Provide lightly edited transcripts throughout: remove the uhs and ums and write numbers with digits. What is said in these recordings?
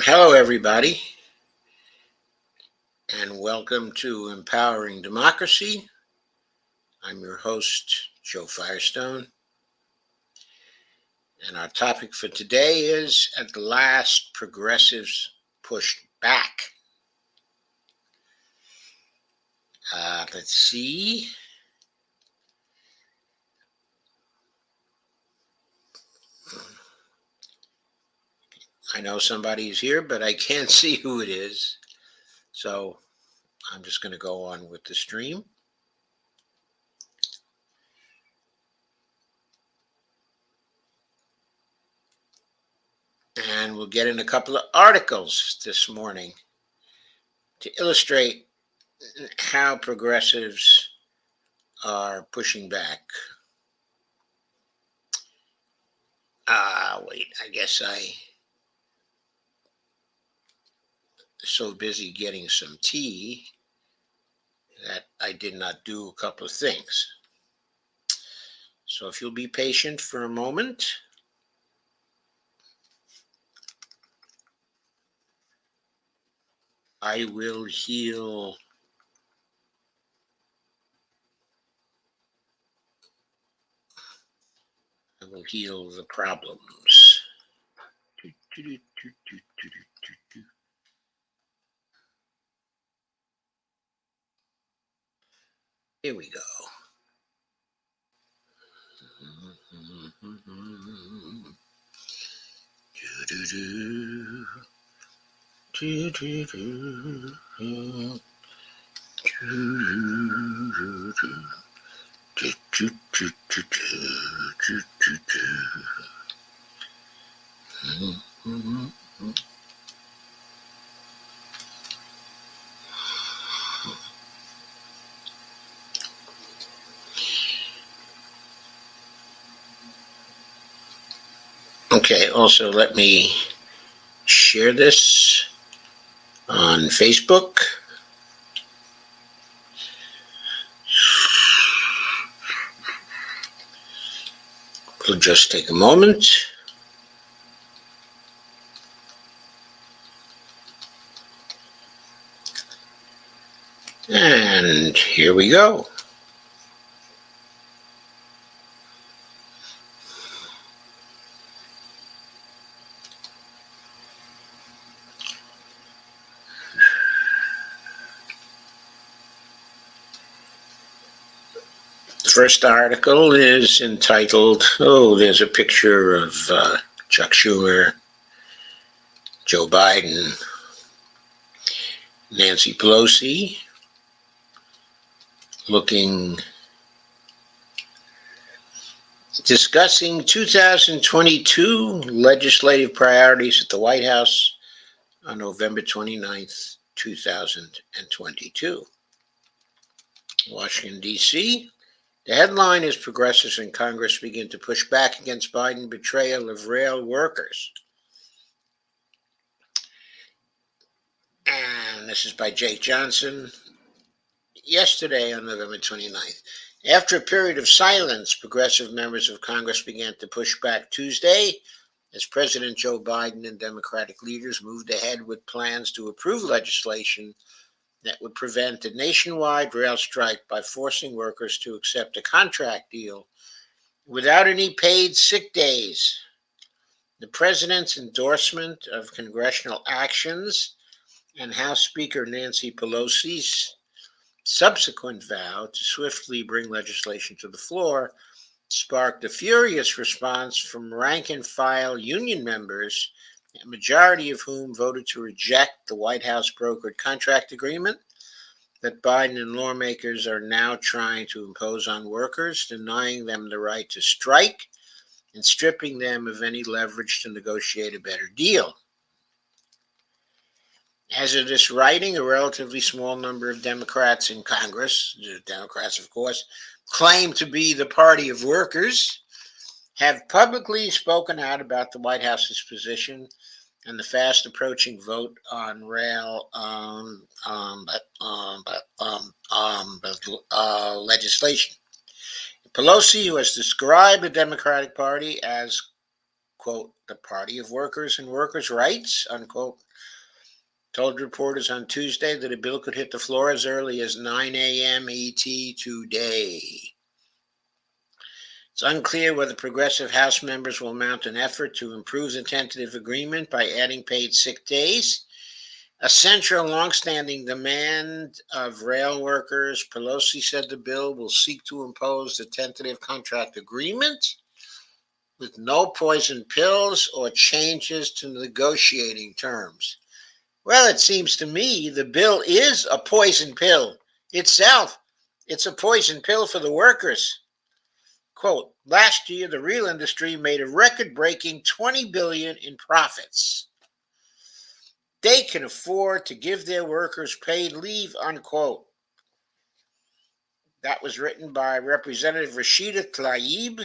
Hello, everybody, and welcome to Empowering Democracy. I'm your host, Joe Firestone, and our topic for today is At the Last, Progressives Pushed Back. Let's see. I know somebody's here, but I can't see who it is, so I'm just going to go on with the stream. And we'll get in a couple of articles this morning to illustrate how progressives are pushing back. Wait, I guess I so busy getting some tea that I did not do a couple of things. So if you'll be patient for a moment. I will heal the problems. Here we go. Okay, also let me share this on Facebook. We'll just take a moment. And here we go. The first article is entitled, there's a picture of Chuck Schumer, Joe Biden, Nancy Pelosi, discussing 2022 legislative priorities at the White House on November 29th, 2022. Washington, D.C. The headline is Progressives in Congress begin to push back against Biden betrayal of rail workers. And this is by Jake Johnson. Yesterday on November 29th. After a period of silence, progressive members of Congress began to push back Tuesday as President Joe Biden and Democratic leaders moved ahead with plans to approve legislation that would prevent a nationwide rail strike by forcing workers to accept a contract deal without any paid sick days. The president's endorsement of congressional actions and House Speaker Nancy Pelosi's subsequent vow to swiftly bring legislation to the floor sparked a furious response from rank-and-file union members a majority of whom voted to reject the White House brokered contract agreement that Biden and lawmakers are now trying to impose on workers, denying them the right to strike and stripping them of any leverage to negotiate a better deal. As of this writing, a relatively small number of Democrats in Congress, the Democrats, of course, claim to be the party of workers, have publicly spoken out about the White House's position and the fast approaching vote on rail legislation. Pelosi, who has described the Democratic Party as, quote, the party of workers and workers' rights, unquote, told reporters on Tuesday that a bill could hit the floor as early as 9 a.m. ET today. It's unclear whether progressive House members will mount an effort to improve the tentative agreement by adding paid sick days, a central longstanding demand of rail workers. Pelosi said the bill will seek to impose the tentative contract agreement with no poison pills or changes to negotiating terms. Well, it seems to me the bill is a poison pill itself. It's a poison pill for the workers. Quote, last year, the rail industry made a record-breaking $20 billion in profits. They can afford to give their workers paid leave, unquote. That was written by Representative Rashida Tlaib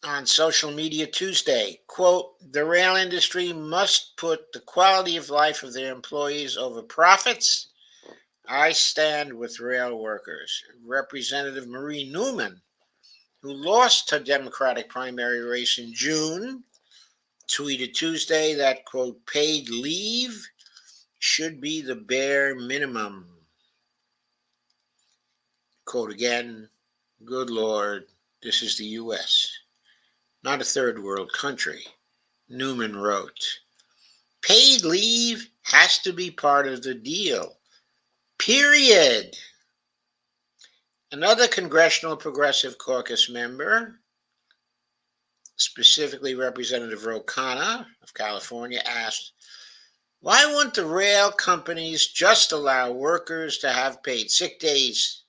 on social media Tuesday. Quote, the rail industry must put the quality of life of their employees over profits. I stand with rail workers. Representative Marie Newman, who lost her Democratic primary race in June, tweeted Tuesday that, quote, paid leave should be the bare minimum. Quote again, good Lord, this is the U.S., not a third world country. Newman wrote, paid leave has to be part of the deal. Period. Another Congressional Progressive Caucus member, specifically Representative Ro Khanna of California, asked, why won't the rail companies just allow workers to have paid sick days?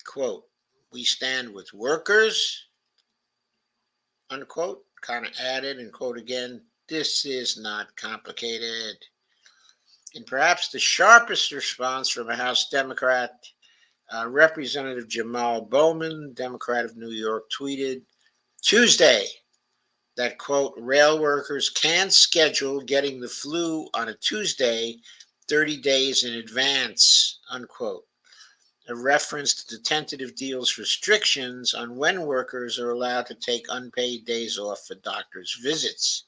Quote, we stand with workers, unquote. Khanna added, and quote again, this is not complicated. And perhaps the sharpest response from a House Democrat, Representative Jamal Bowman, Democrat of New York, tweeted Tuesday that, quote, rail workers can schedule getting the flu on a Tuesday 30 days in advance, unquote. A reference to the tentative deal's restrictions on when workers are allowed to take unpaid days off for doctor's visits.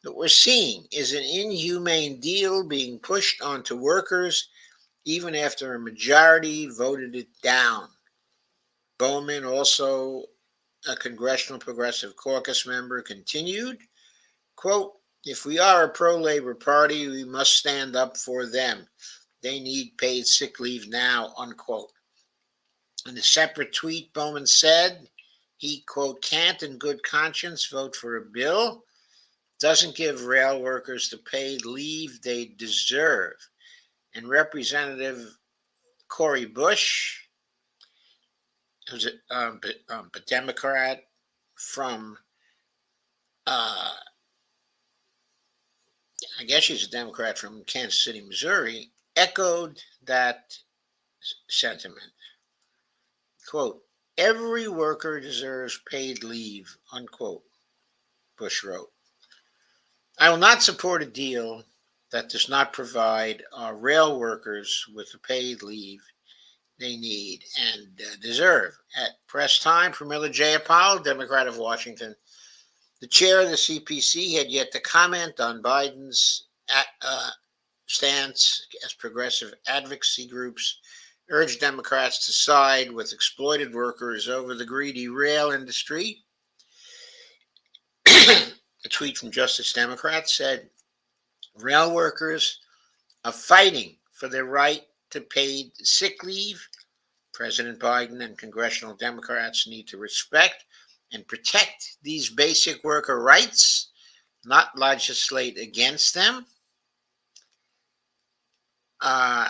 What we're seeing is an inhumane deal being pushed onto workers even after a majority voted it down. Bowman, also a Congressional Progressive Caucus member, continued, quote, if we are a pro-labor party, we must stand up for them. They need paid sick leave now, unquote. In a separate tweet, Bowman said he, quote, can't in good conscience vote for a bill doesn't give rail workers the paid leave they deserve. And Representative Cori Bush, who's a Democrat from, I guess she's a Democrat from Kansas City, Missouri, echoed that sentiment. Quote, every worker deserves paid leave, unquote, Bush wrote. I will not support a deal that does not provide our rail workers with the paid leave they need and deserve. At press time, Pramila Jayapal, Democrat of Washington, the chair of the CPC, had yet to comment on Biden's stance as progressive advocacy groups urged Democrats to side with exploited workers over the greedy rail industry. A tweet from Justice Democrats said, rail workers are fighting for their right to paid sick leave. President Biden and congressional Democrats need to respect and protect these basic worker rights, not legislate against them. A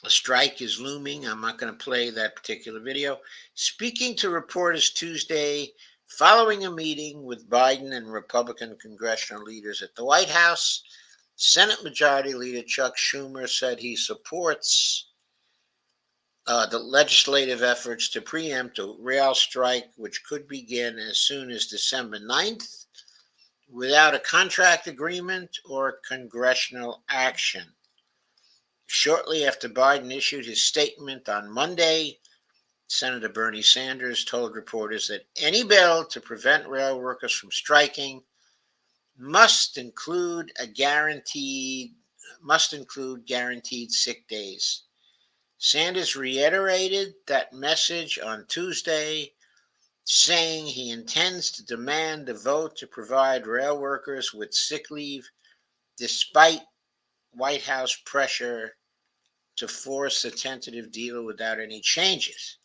strike is looming. I'm not going to play that particular video. Speaking to reporters Tuesday, following a meeting with Biden and Republican congressional leaders at the White House, Senate Majority Leader Chuck Schumer said he supports the legislative efforts to preempt a rail strike, which could begin as soon as December 9th, without a contract agreement or congressional action. Shortly after Biden issued his statement on Monday, Senator Bernie Sanders told reporters that any bill to prevent rail workers from striking must include guaranteed sick days. Sanders reiterated that message on Tuesday, saying he intends to demand a vote to provide rail workers with sick leave despite White House pressure to force a tentative deal without any changes.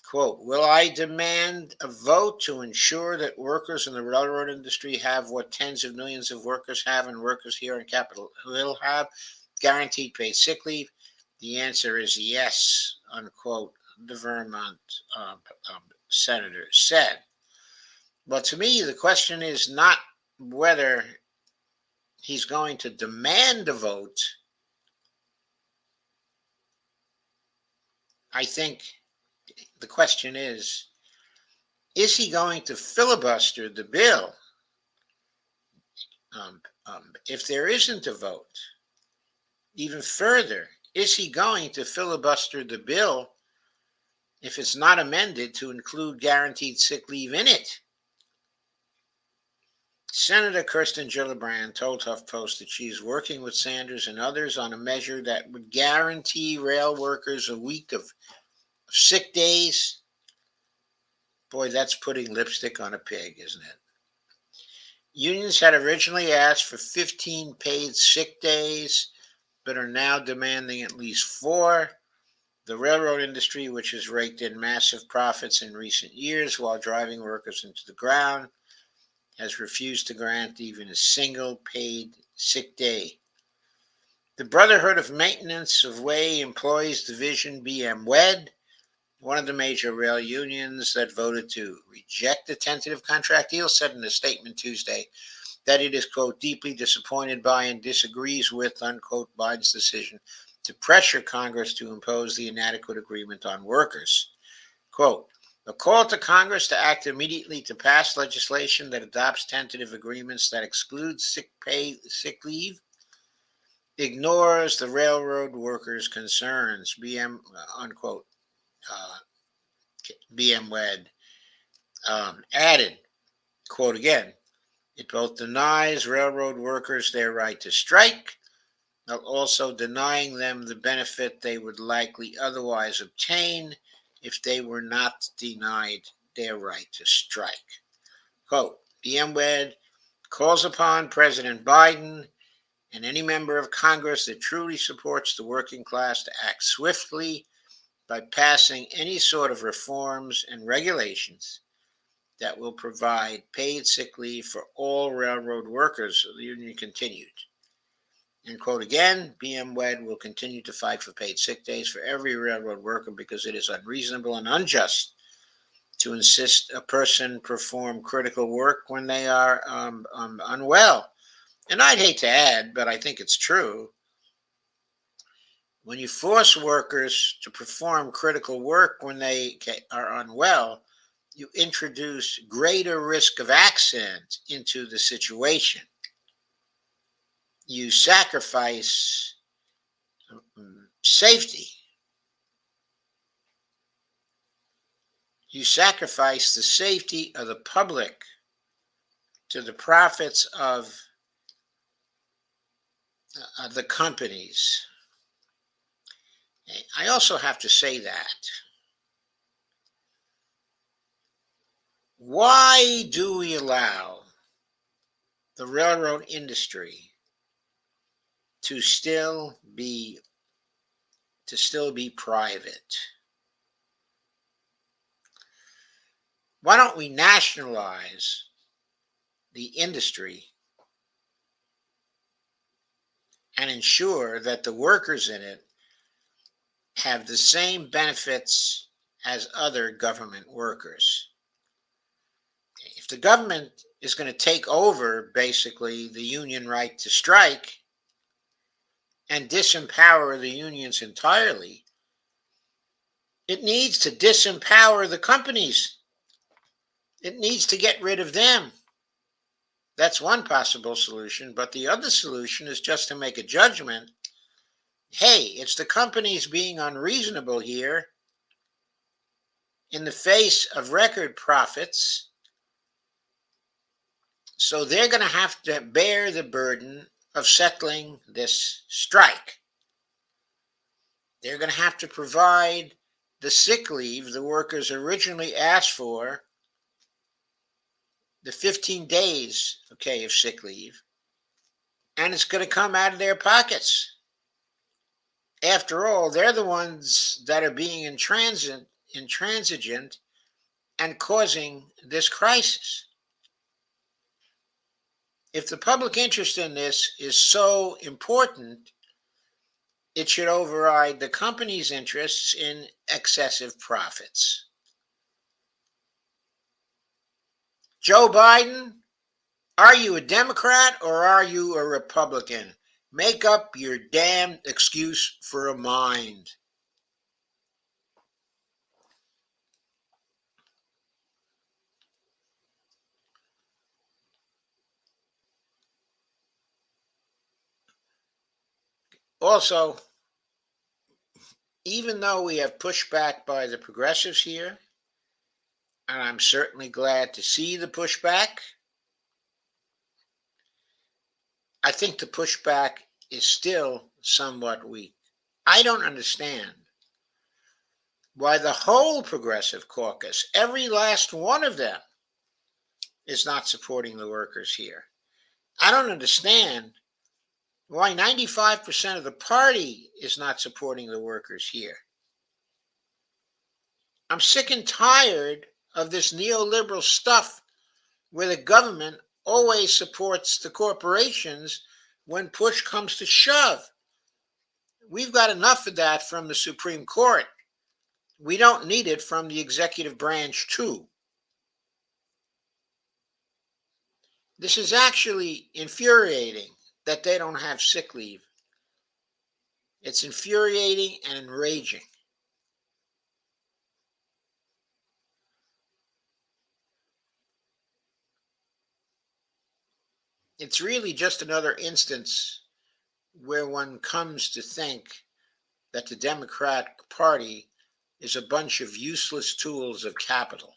Quote, will I demand a vote to ensure that workers in the railroad industry have what tens of millions of workers have and workers here in Capitol Hill have, guaranteed paid sick leave? The answer is yes, unquote, the Vermont senator said. But to me, the question is not whether he's going to demand a vote. I think the question is he going to filibuster the bill if there isn't a vote? Even further, is he going to filibuster the bill if it's not amended to include guaranteed sick leave in it? Senator Kirsten Gillibrand told HuffPost that she's working with Sanders and others on a measure that would guarantee rail workers a week of sick days. Boy, that's putting lipstick on a pig, isn't it? Unions had originally asked for 15 paid sick days, but are now demanding at least 4. The railroad industry, which has raked in massive profits in recent years while driving workers into the ground, has refused to grant even a single paid sick day. The Brotherhood of Maintenance of Way Employees Division, BMWED, one of the major rail unions that voted to reject the tentative contract deal, said in a statement Tuesday that it is, quote, deeply disappointed by and disagrees with, unquote, Biden's decision to pressure Congress to impose the inadequate agreement on workers. Quote, a call to Congress to act immediately to pass legislation that adopts tentative agreements that exclude sick leave, ignores the railroad workers' concerns, unquote, BMWED added, quote again, it both denies railroad workers their right to strike, while also denying them the benefit they would likely otherwise obtain if they were not denied their right to strike. Quote, BMWED calls upon President Biden and any member of Congress that truly supports the working class to act swiftly by passing any sort of reforms and regulations that will provide paid sick leave for all railroad workers, the union continued. And quote again, BMWED will continue to fight for paid sick days for every railroad worker because it is unreasonable and unjust to insist a person perform critical work when they are unwell. And I'd hate to add, but I think it's true, when you force workers to perform critical work when they are unwell, you introduce greater risk of accident into the situation. You sacrifice safety. You sacrifice the safety of the public to the profits of the companies. I also have to say that. Why do we allow the railroad industry to still be private? Why don't we nationalize the industry and ensure that the workers in it have the same benefits as other government workers? If the government is going to take over basically the union right to strike and disempower the unions entirely, it needs to disempower the companies. It needs to get rid of them. That's one possible solution. But the other solution is just to make a judgment. Hey, it's the companies being unreasonable here in the face of record profits. So they're going to have to bear the burden of settling this strike. They're going to have to provide the sick leave the workers originally asked for, the 15 days, okay, of sick leave, and it's going to come out of their pockets. After all, they're the ones that are being intransigent and causing this crisis. If the public interest in this is so important, it should override the company's interests in excessive profits. Joe Biden, are you a Democrat or are you a Republican? Make up your damn excuse for a mind. Also, even though we have pushback by the progressives here, and I'm certainly glad to see the pushback, I think the pushback is still somewhat weak. I don't understand why the whole progressive caucus, every last one of them, is not supporting the workers here. I don't understand why 95% of the party is not supporting the workers here. I'm sick and tired of this neoliberal stuff where the government always supports the corporations when push comes to shove. We've got enough of that from the Supreme Court. We don't need it from the executive branch, too. This is actually infuriating that they don't have sick leave. It's infuriating and enraging. It's really just another instance where one comes to think that the Democratic Party is a bunch of useless tools of capital.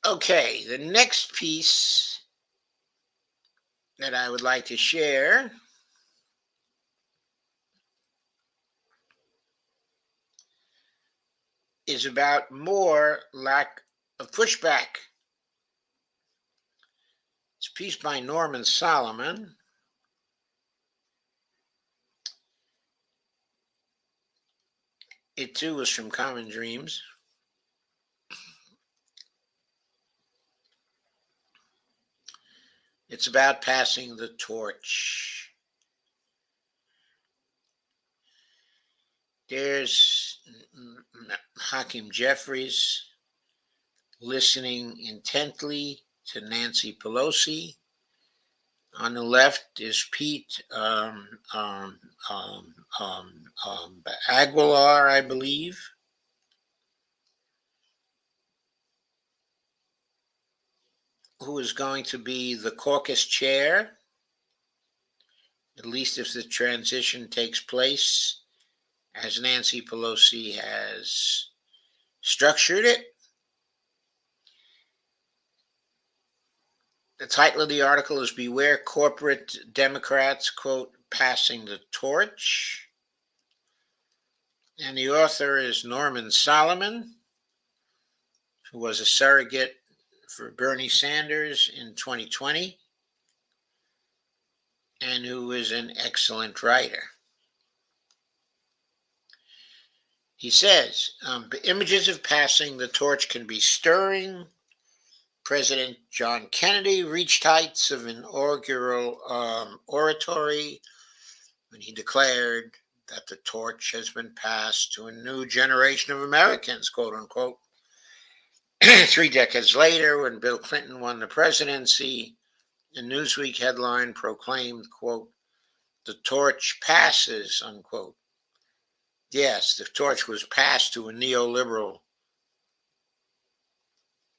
Okay, the next piece that I would like to share is about more lack of pushback. It's a piece by Norman Solomon. It too was from Common Dreams. It's about passing the torch. There's Hakeem Jeffries listening intently to Nancy Pelosi. On the left is Pete Aguilar, I believe, who is going to be the caucus chair, at least if the transition takes place as Nancy Pelosi has structured it. The title of the article is Beware Corporate Democrats, quote, Passing the Torch. And the author is Norman Solomon, who was a surrogate for Bernie Sanders in 2020 and who is an excellent writer. He says, images of passing the torch can be stirring. President John Kennedy reached heights of inaugural oratory when he declared that the torch has been passed to a new generation of Americans, quote unquote. 3 decades later, when Bill Clinton won the presidency, a Newsweek headline proclaimed, quote, the torch passes, unquote. Yes, the torch was passed to a neoliberal.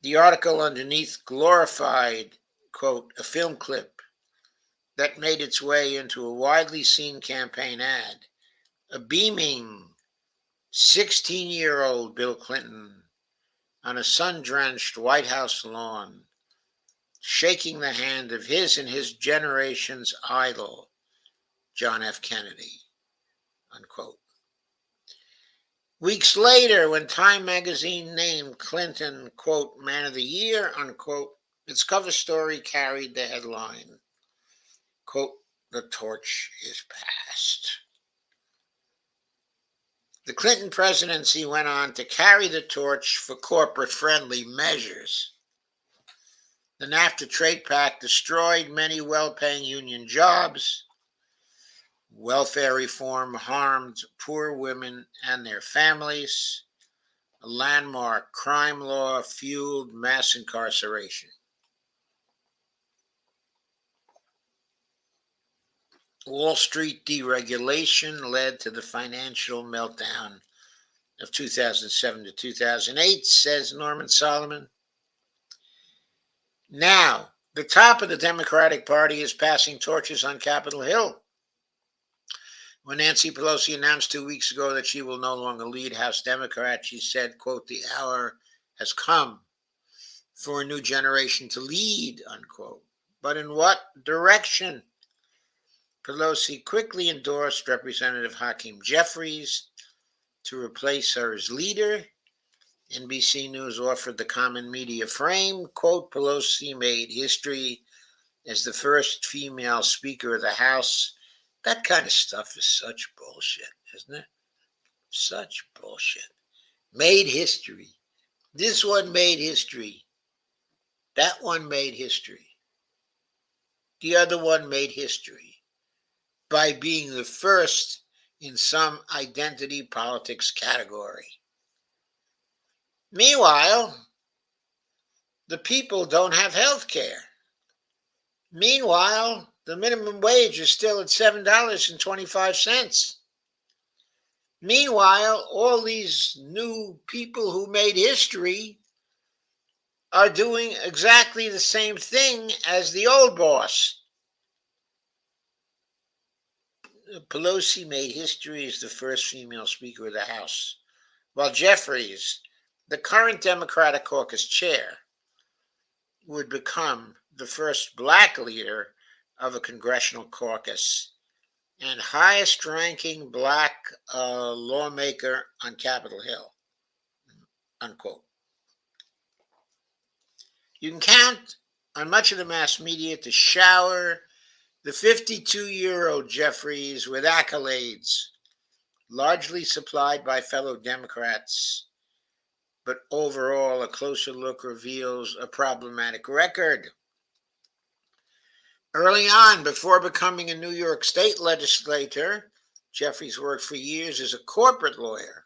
The article underneath glorified, quote, a film clip that made its way into a widely seen campaign ad. A beaming 16-year-old Bill Clinton on a sun-drenched White House lawn, shaking the hand of his and his generation's idol, John F. Kennedy, unquote. Weeks later, when Time magazine named Clinton, quote, Man of the Year, unquote, its cover story carried the headline, quote, the torch is passed. The Clinton presidency went on to carry the torch for corporate-friendly measures. The NAFTA trade pact destroyed many well-paying union jobs. Welfare reform harmed poor women and their families. A landmark crime law fueled mass incarceration. Wall Street deregulation led to the financial meltdown of 2007 to 2008, says Norman Solomon. Now, the top of the Democratic Party is passing torches on Capitol Hill. When Nancy Pelosi announced 2 weeks ago that she will no longer lead House Democrats, she said, quote, the hour has come for a new generation to lead, unquote. But in what direction? Pelosi quickly endorsed Representative Hakeem Jeffries to replace her as leader. NBC News offered the common media frame. Quote, Pelosi made history as the first female Speaker of the House. That kind of stuff is such bullshit, isn't it? Such bullshit. Made history. This one made history. That one made history. The other one made history by being the first in some identity politics category. Meanwhile, the people don't have health care. Meanwhile, the minimum wage is still at $7.25. Meanwhile, all these new people who made history are doing exactly the same thing as the old boss. Pelosi made history as the first female Speaker of the House, while Jeffries, the current Democratic caucus chair, would become the first black leader of a congressional caucus and highest-ranking black lawmaker on Capitol Hill, unquote. You can count on much of the mass media to shower the 52-year-old Jeffries with accolades, largely supplied by fellow Democrats, but overall a closer look reveals a problematic record. Early on, before becoming a New York State legislator, Jeffries worked for years as a corporate lawyer.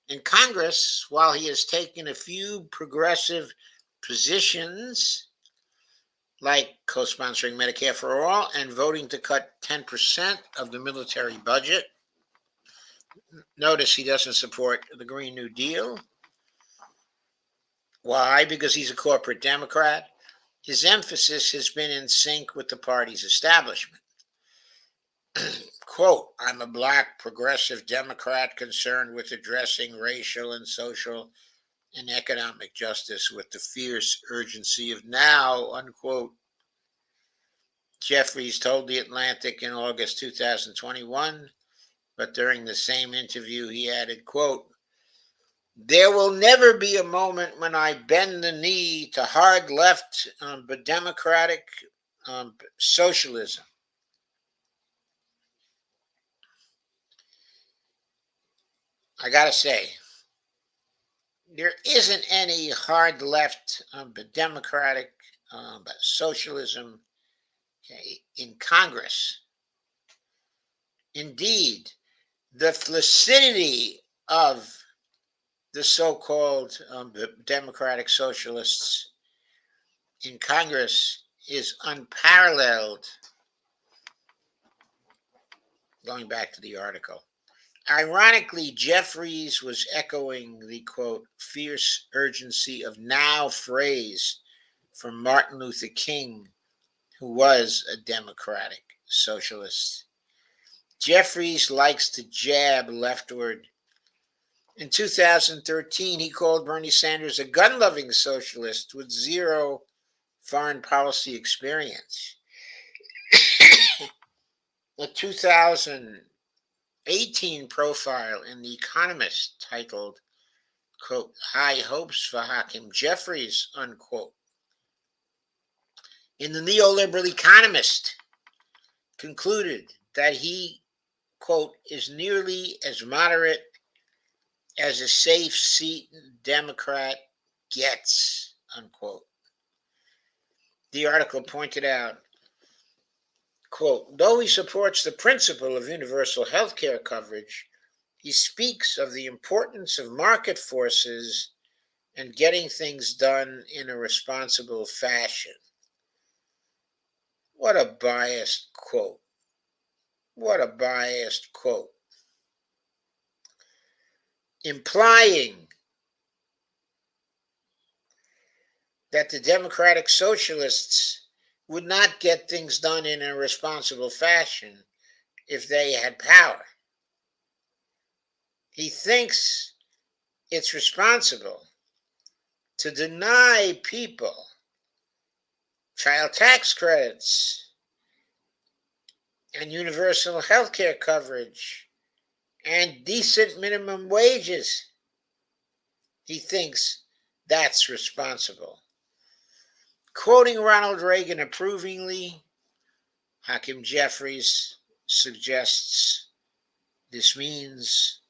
In Congress, while he has taken a few progressive positions, like co-sponsoring Medicare for All and voting to cut 10% of the military budget. Notice he doesn't support the Green New Deal. Why? Because he's a corporate Democrat. His emphasis has been in sync with the party's establishment. Quote, I'm a black progressive Democrat concerned with addressing racial and social and economic justice with the fierce urgency of now, unquote. Jeffries told The Atlantic in August 2021, but during the same interview he added, quote, there will never be a moment when I bend the knee to hard left but democratic socialism. I gotta say, there isn't any hard left but democratic but socialism, okay, in Congress. Indeed, the flaccidity of the so-called democratic socialists in Congress is unparalleled. Going back to the article. Ironically, Jeffries was echoing the quote, fierce urgency of now phrase from Martin Luther King, who was a democratic socialist. Jeffries likes to jab leftward. In 2013, he called Bernie Sanders a gun loving socialist with zero foreign policy experience. A 2018 profile in The Economist titled, quote, High Hopes for Hakeem Jeffries, unquote, in the neoliberal Economist concluded that he, quote, is nearly as moderate as a safe seat Democrat gets, unquote. The article pointed out, quote, though he supports the principle of universal health care coverage, he speaks of the importance of market forces and getting things done in a responsible fashion. What a biased quote. What a biased quote. Implying that the Democratic Socialists would not get things done in a responsible fashion if they had power. He thinks it's responsible to deny people child tax credits and universal health care coverage and decent minimum wages. He thinks that's responsible. Quoting Ronald Reagan approvingly, Hakeem Jeffries suggests this means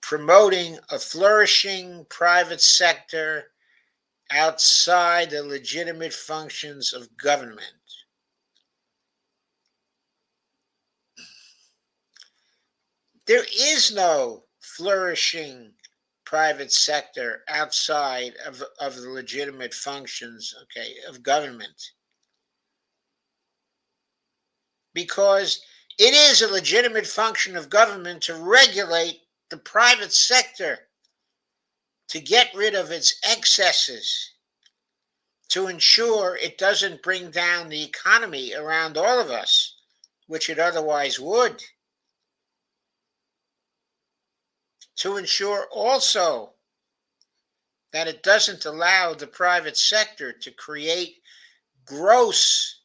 promoting a flourishing private sector outside the legitimate functions of government. There is no flourishing private sector outside of the legitimate functions, okay, of government. Because it is a legitimate function of government to regulate the private sector, to get rid of its excesses, to ensure it doesn't bring down the economy around all of us, which it otherwise would. To ensure also that it doesn't allow the private sector to create gross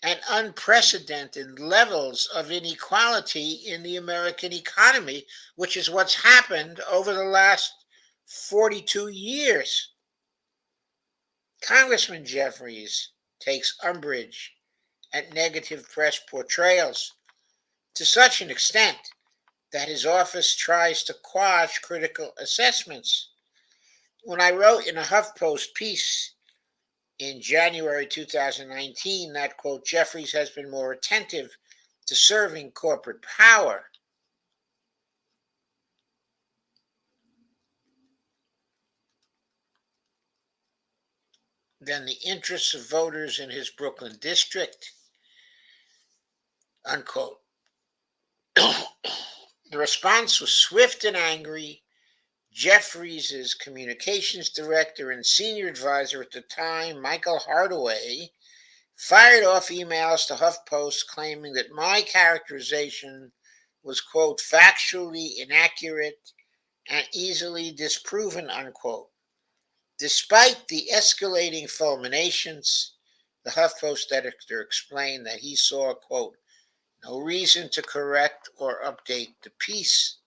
and unprecedented levels of inequality in the American economy, which is what's happened over the last 42 years. Congressman Jeffries takes umbrage at negative press portrayals to such an extent that his office tries to quash critical assessments. When I wrote in a HuffPost piece in January 2019 that, quote, Jeffries has been more attentive to serving corporate power than the interests of voters in his Brooklyn district, unquote. The response was swift and angry. Jeffries' communications director and senior advisor at the time, Michael Hardaway, fired off emails to HuffPost claiming that my characterization was, quote, factually inaccurate and easily disproven, unquote. Despite the escalating fulminations, the HuffPost editor explained that he saw, quote, no reason to correct or update the piece.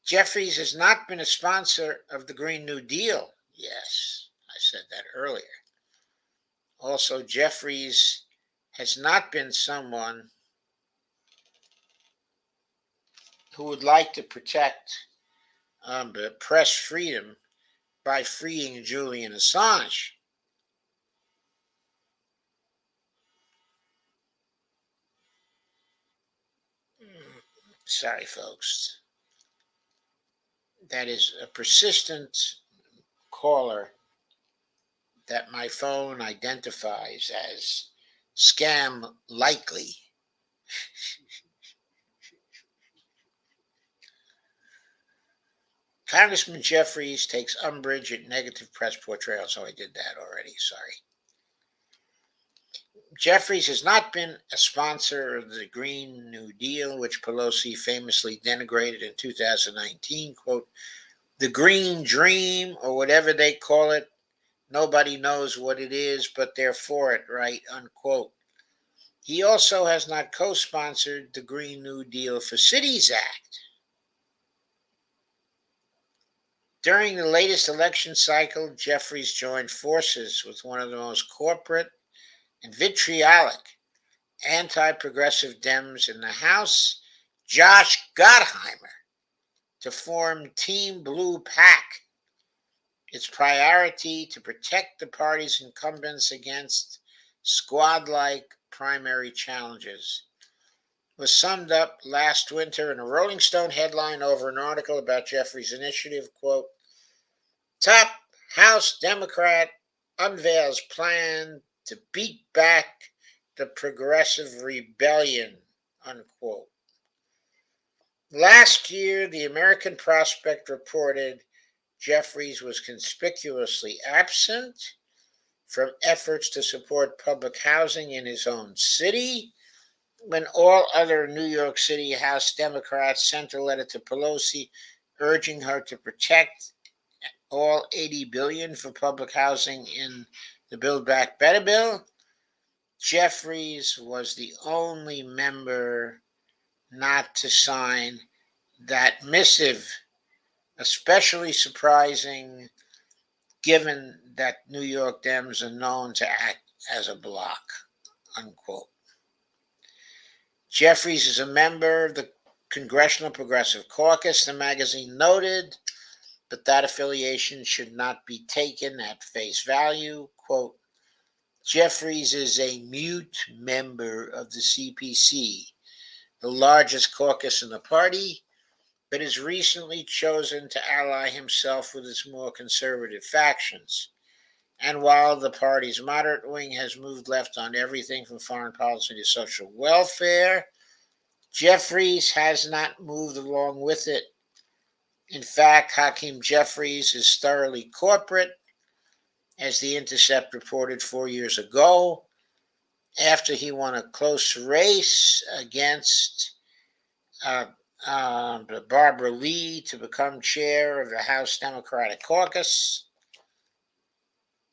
Jeffries has not been a sponsor of the Green New Deal. Yes, I said that earlier. Also, Jeffries has not been someone who would like to protect press freedom by freeing Julian Assange. Sorry, folks. That is a persistent caller that my phone identifies as scam likely. Congressman Jeffries takes umbrage at negative press portrayals. Oh, I did that already. Sorry. Jeffries has not been a sponsor of the Green New Deal, which Pelosi famously denigrated in 2019. Quote, the Green Dream, or whatever they call it, nobody knows what it is, but they're for it, right? Unquote. He also has not co-sponsored the Green New Deal for Cities Act. During the latest election cycle, Jeffries joined forces with one of the most corporate and vitriolic anti-progressive Dems in the House, Josh Gottheimer, to form Team Blue PAC, its priority to protect the party's incumbents against squad-like primary challenges. Was summed up last winter in a Rolling Stone headline over an article about Jeffries' initiative, quote, top House Democrat unveils plan to beat back the progressive rebellion, unquote. Last year, the American Prospect reported Jeffries was conspicuously absent from efforts to support public housing in his own city, when all other New York City House Democrats sent a letter to Pelosi urging her to protect all $80 billion for public housing in the Build Back Better bill, Jeffries was the only member not to sign that missive, especially surprising given that New York Dems are known to act as a bloc, unquote. Jeffries is a member of the Congressional Progressive Caucus, the magazine noted, but that affiliation should not be taken at face value. Quote, Jeffries is a mute member of the CPC, the largest caucus in the party, but has recently chosen to ally himself with its more conservative factions. And while the party's moderate wing has moved left on everything from foreign policy to social welfare, Jeffries has not moved along with it. In fact, Hakeem Jeffries is thoroughly corporate, as The Intercept reported 4 years ago, after he won a close race against Barbara Lee to become chair of the House Democratic Caucus.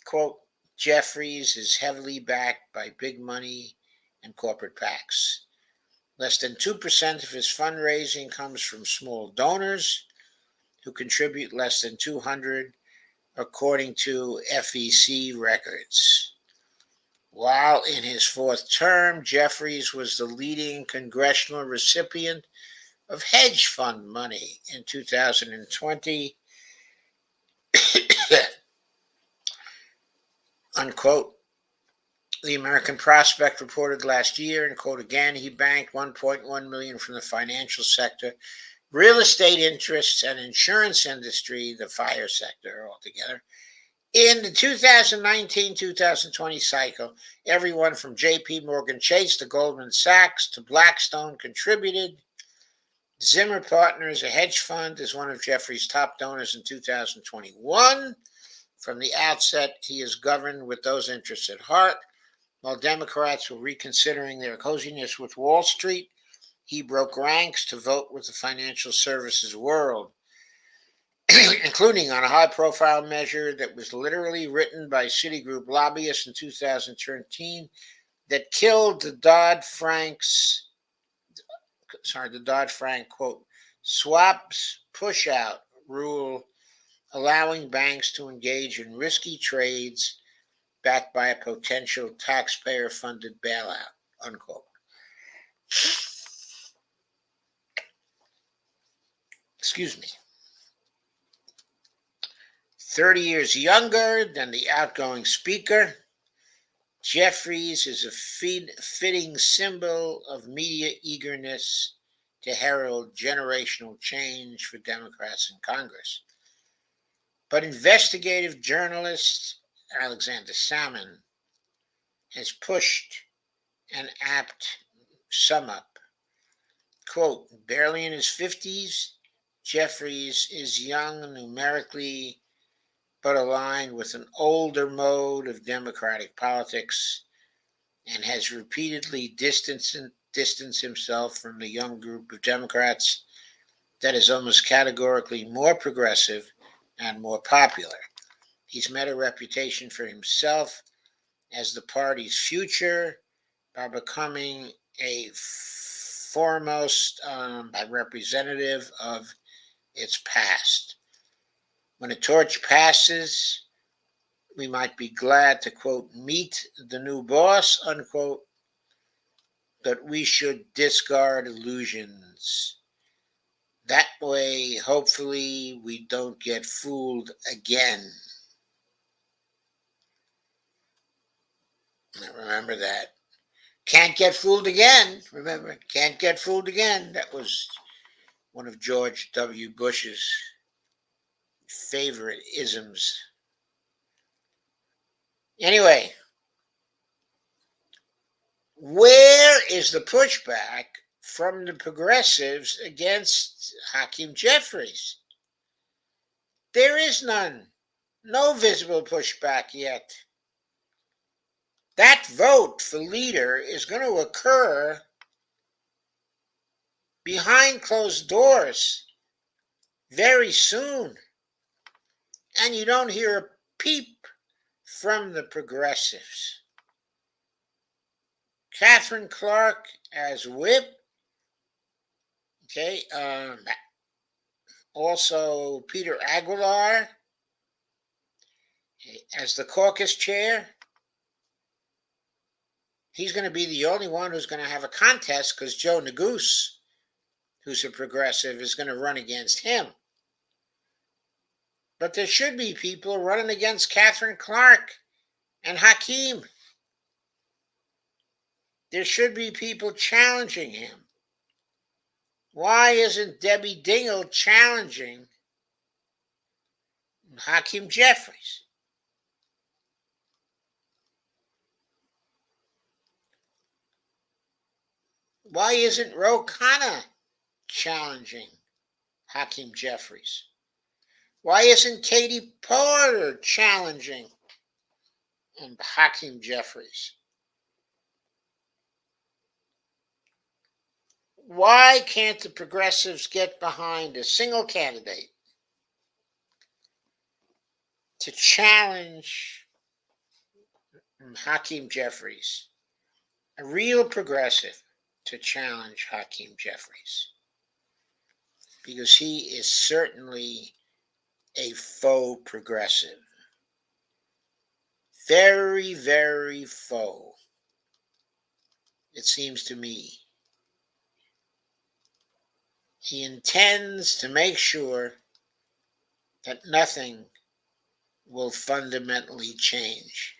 Quote, Jeffries is heavily backed by big money and corporate PACs. Less than 2% of his fundraising comes from small donors who contribute less than $200, according to FEC records. While in his fourth term, Jeffries was the leading congressional recipient of hedge fund money in 2020, unquote. The American Prospect reported last year, and quote again, he banked $1.1 million from the financial sector, real estate interests, and insurance industry, the fire sector altogether. In the 2019-2020 cycle, everyone from JP Morgan Chase to Goldman Sachs to Blackstone contributed. Zimmer Partners, a hedge fund, is one of Jeffries' top donors in 2021. From the outset, he is governed with those interests at heart. While Democrats were reconsidering their coziness with Wall Street, he broke ranks to vote with the financial services world, including on a high-profile measure that was literally written by Citigroup lobbyists in 2013 that killed the Dodd-Frank, quote, swaps push-out rule, allowing banks to engage in risky trades backed by a potential taxpayer-funded bailout, unquote. excuse me, 30 years younger than the outgoing speaker. Jeffries is a fitting symbol of media eagerness to herald generational change for Democrats in Congress. But investigative journalist Alexander Salmon has pushed an apt sum up. Quote, barely in his 50s, Jeffries is young numerically, but aligned with an older mode of Democratic politics and has repeatedly distanced himself from the young group of Democrats that is almost categorically more progressive and more popular. He's made a reputation for himself as the party's future by becoming a foremost representative of its past. When a torch passes, we might be glad to, quote, meet the new boss, unquote, but we should discard illusions. That way, hopefully, we don't get fooled again. Remember that. Can't get fooled again. Remember, can't get fooled again. That was one of George W. Bush's favorite isms. Anyway, where is the pushback from the progressives against Hakeem Jeffries? There is none. No visible pushback yet. That vote for leader is going to occur behind closed doors very soon. And you don't hear a peep from the progressives. Catherine Clark as whip. Okay. Also, Peter Aguilar as the caucus chair. He's going to be the only one who's going to have a contest because Joe Neguse, who's a progressive, is going to run against him. But there should be people running against Catherine Clark and Hakeem. There should be people challenging him. Why isn't Debbie Dingell challenging Hakeem Jeffries? Why isn't Ro Khanna challenging Hakeem Jeffries? Why isn't Katie Porter challenging Hakeem Jeffries? Why can't the progressives get behind a single candidate to challenge Hakeem Jeffries? A real progressive to challenge Hakeem Jeffries. Because he is certainly a faux progressive. Very, very faux, it seems to me. He intends to make sure that nothing will fundamentally change.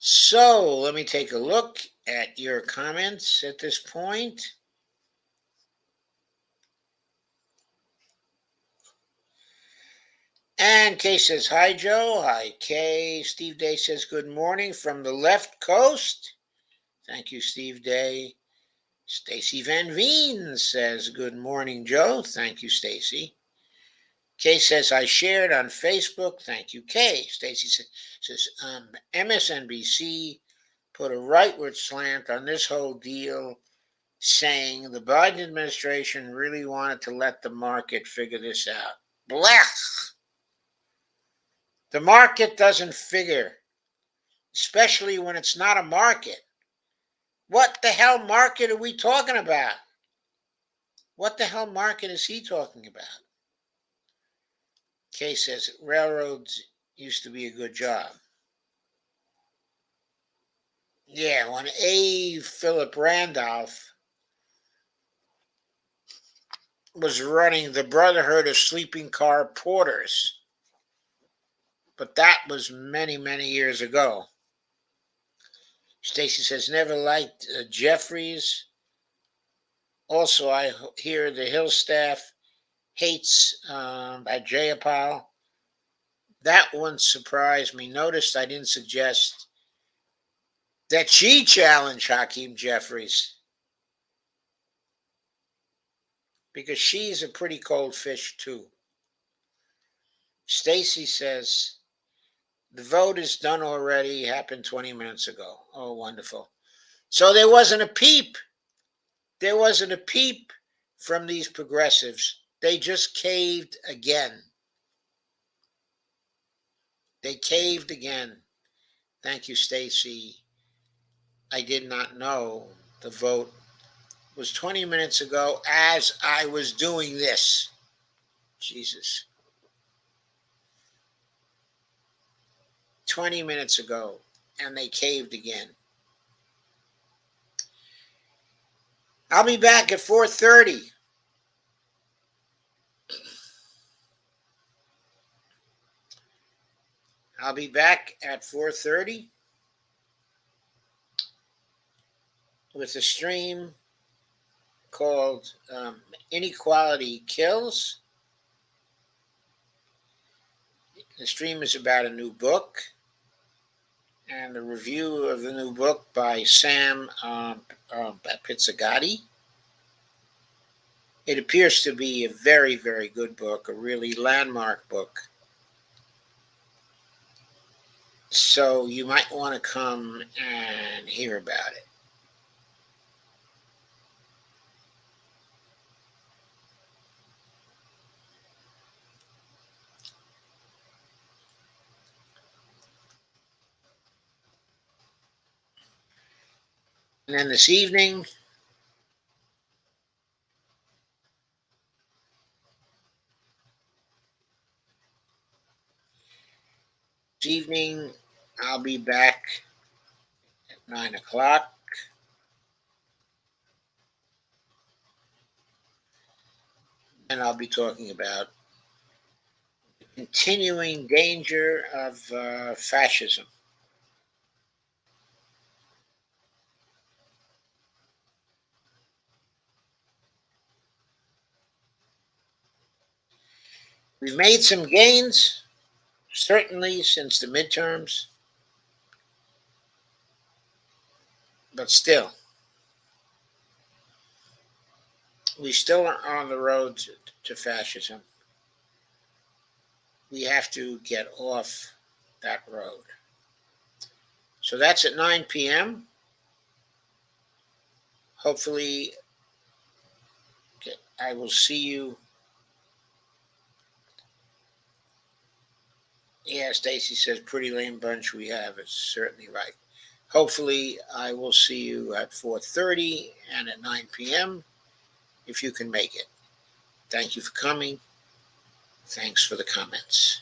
So let me take a look at your comments at this point. And Kay says, hi, Joe. Hi, Kay. Steve Day says, good morning from the left coast. Thank you, Steve Day. Stacy Van Veen says, good morning, Joe. Thank you, Stacy. Kay says, I shared on Facebook. Thank you, Kay. Stacy says, MSNBC put a rightward slant on this whole deal, saying the Biden administration really wanted to let the market figure this out. Blech! The market doesn't figure, especially when it's not a market. What the hell market are we talking about? What the hell market is he talking about? Kay says, railroads used to be a good job. Yeah, when A. Philip Randolph was running the Brotherhood of Sleeping Car Porters, but that was many, many years ago. Stacy says, never liked Jeffries. Also, I hear the Hill staff hates by Jayapal. That one surprised me. Notice I didn't suggest that she challenged Hakeem Jeffries because she's a pretty cold fish too. Stacy says the vote is done already. Happened 20 minutes ago. Oh, wonderful. So there wasn't a peep. There wasn't a peep from these progressives. They just caved again. They caved again. Thank you, Stacy. I did not know the vote was 20 minutes ago as I was doing this. Jesus. 20 minutes ago, and they caved again. I'll be back at 4:30. I'll be back at 4:30 with a stream called Inequality Kills. The stream is about a new book and a review of the new book by Sam Pizzagatti. It appears to be a very, very good book, a really landmark book. So you might want to come and hear about it. And then this evening, I'll be back at 9 o'clock. And I'll be talking about the continuing danger of fascism. We've made some gains, certainly since the midterms, but still, we still are on the road to fascism. We have to get off that road. So that's at 9 p.m. Hopefully, I will see you. Yeah, Stacy says, pretty lame bunch we have. It's certainly right. Hopefully, I will see you at 4:30 and at 9 p.m. if you can make it. Thank you for coming. Thanks for the comments.